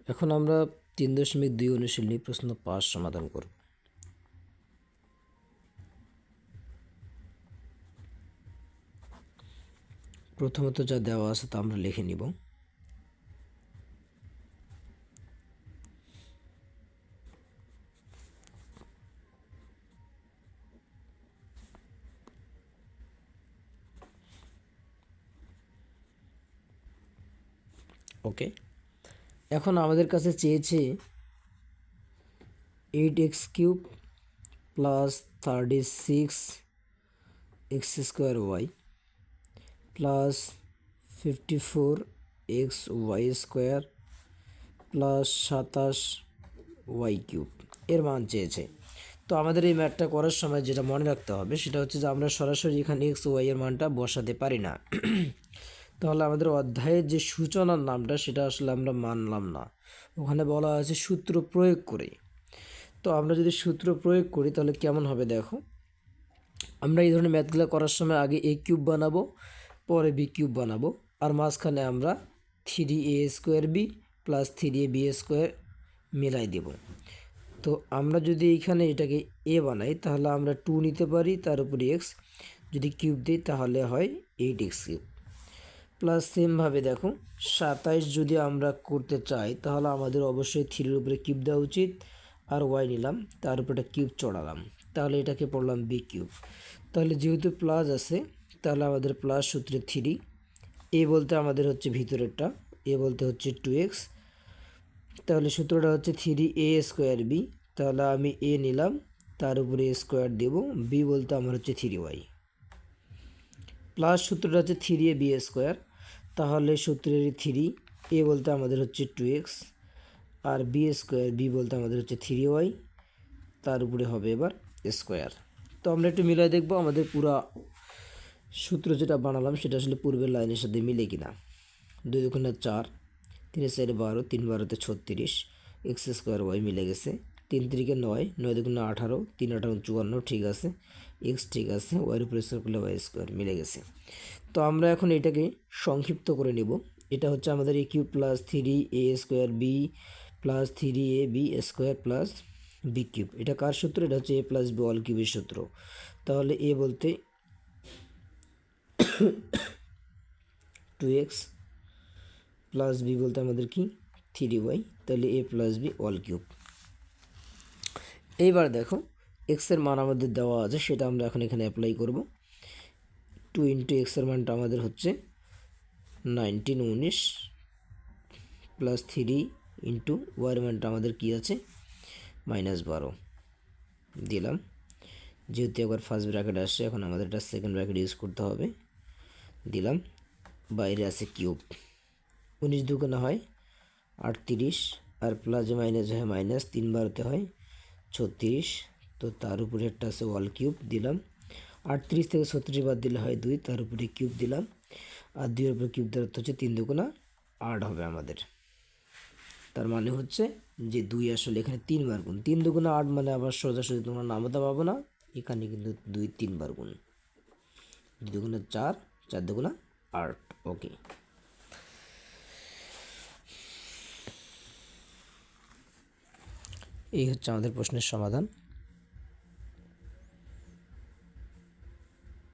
এখন আমরা 3.2 অনুশীলনী প্রশ্ন 5 সমাধান করব। প্রথমত যা দেওয়া আছে তা আমরা লিখে নিব। ওকে, এখন আমাদের কাছে চেয়েছে 8x³ plus 36x² plus 54xy² plus 27y³ এর মান চেয়েছে। তো আমাদের এই ম্যাথটা করার সময় যেটা মনে রাখতে হবে সেটা হচ্ছে যে আমরা সরাসরি এখানে এক্স ওয়াই এর মানটা বসাতে পারি না। তাহলে আমাদের অধ্যায়ের যে সূচনার নামটা সেটা আসলে আমরা মানলাম না, ওখানে বলা আছে সূত্র প্রয়োগ করে। তো আমরা যদি সূত্র প্রয়োগ করি তাহলে কেমন হবে দেখো, আমরা এই ধরনের ম্যাথগুলো করার সময় আগে a³ বানাবো, পরে b³ বানাবো, আর মাঝখানে আমরা 3a² b প্লাস 3ab² মিলাই দেব। তো আমরা যদি এইখানে এটাকে a বানাই তাহলে আমরা 2 নিতে পারি, তার উপরে x যদি কিউব দিই তাহলে হয় 8x³ প্লাস সেমভাবে দেখো 27 যদি আমরা করতে চাই তাহলে আমাদের অবশ্যই 3-এর উপরে কিউব দেওয়া উচিত, আর y নিলাম তার উপরে একটা কিউব চড়ালাম, তাহলে এটাকে পড়লাম b³। তাহলে যেহেতু প্লাস আছে তাহলে আমাদের প্লাস সূত্রে 3, a বলতে আমাদের হচ্ছে ভিতরেরটা, a বলতে হচ্ছে 2x, তাহলে সূত্রটা হচ্ছে 3a²b, তাহলে আমি a নিলাম তার উপরে a² দেব, b বলতে আমার হচ্ছে 3y, প্লাস সূত্রটা হচ্ছে 3ab², তাহলে সূত্রের 3, a বলতে আমাদের হচ্ছে 2x, আর b² b বলতে আমাদের হচ্ছে 3y, তার উপরে হবে এবার স্কোয়ার। তো আমরা একটু মিলাই দেখব আমাদের পুরা সূত্র যেটা বানালাম সেটা আসলে পূর্বের লাইনের সাথে মিলে কিনা। 2 দুগুণে 4, 3 4 12, 3 12 36, x² y মিলে গেছে। 3 3 9, 9 দুগুণে 18, 3 18 54, ঠিক আছে। x ঠিক আছে, ওয়াইয়ের উপরে স্কোয়ার করলে y² মিলে গেছে। তো আমরা এখন এটাকে সংক্ষিপ্ত করে নেব। এটা হচ্ছে আমাদের a³ plus 3a² b plus 3ab² plus b³ এটা কার সূত্র? এটা হচ্ছে a প্লাস b অল কিউবের সূত্র। তাহলে a বলতে 2x প্লাস b বলতে আমাদের কি 3y, তাহলে a plus b all cube. এইবার দেখো x এর মান আমাদের দেওয়া আছে সেটা আমরা এখন এখানে অ্যাপ্লাই করব। 2 ইন্টু x এর মানটা আমাদের হচ্ছে 19 প্লাস 3 ইন্টু ওয়ার মানটা আমাদের কি আছে -12 দিলাম। যেহেতু একবার ফার্স্ট ব্র্যাকেট আসছে এখন আমাদের এটা সেকেন্ড ব্র্যাকেট ইউজ করতে হবে, দিলাম। বাইরে আছে কিউব, 19 দুগুণে হয় 38, আর প্লাস মাইনাস হয় মাইনাস, 3 বারোতে হয় 36, তো তার উপরে একটা আছে ওয়াল কিউব দিলাম। 38 থেকে 36 বাদ দিলে হয় 2, তার উপরে কিউব দিলাম, আর 2-এর উপরে কিউব দেওয়ার হচ্ছে 3 দুগুণা 8 হবে আমাদের। তার মানে হচ্ছে যে 2 আসলে এখানে 3 বার গুণ, 3 দুগুণা 8 মানে আবার সোজাসুজি তোমরা নামতা পাবো না, এখানে কিন্তু 2 3 বার গুণ, 2 দুগুণা 4, 4 দুগুণা 8। ওকে, এই হচ্ছে আমাদের প্রশ্নের সমাধান।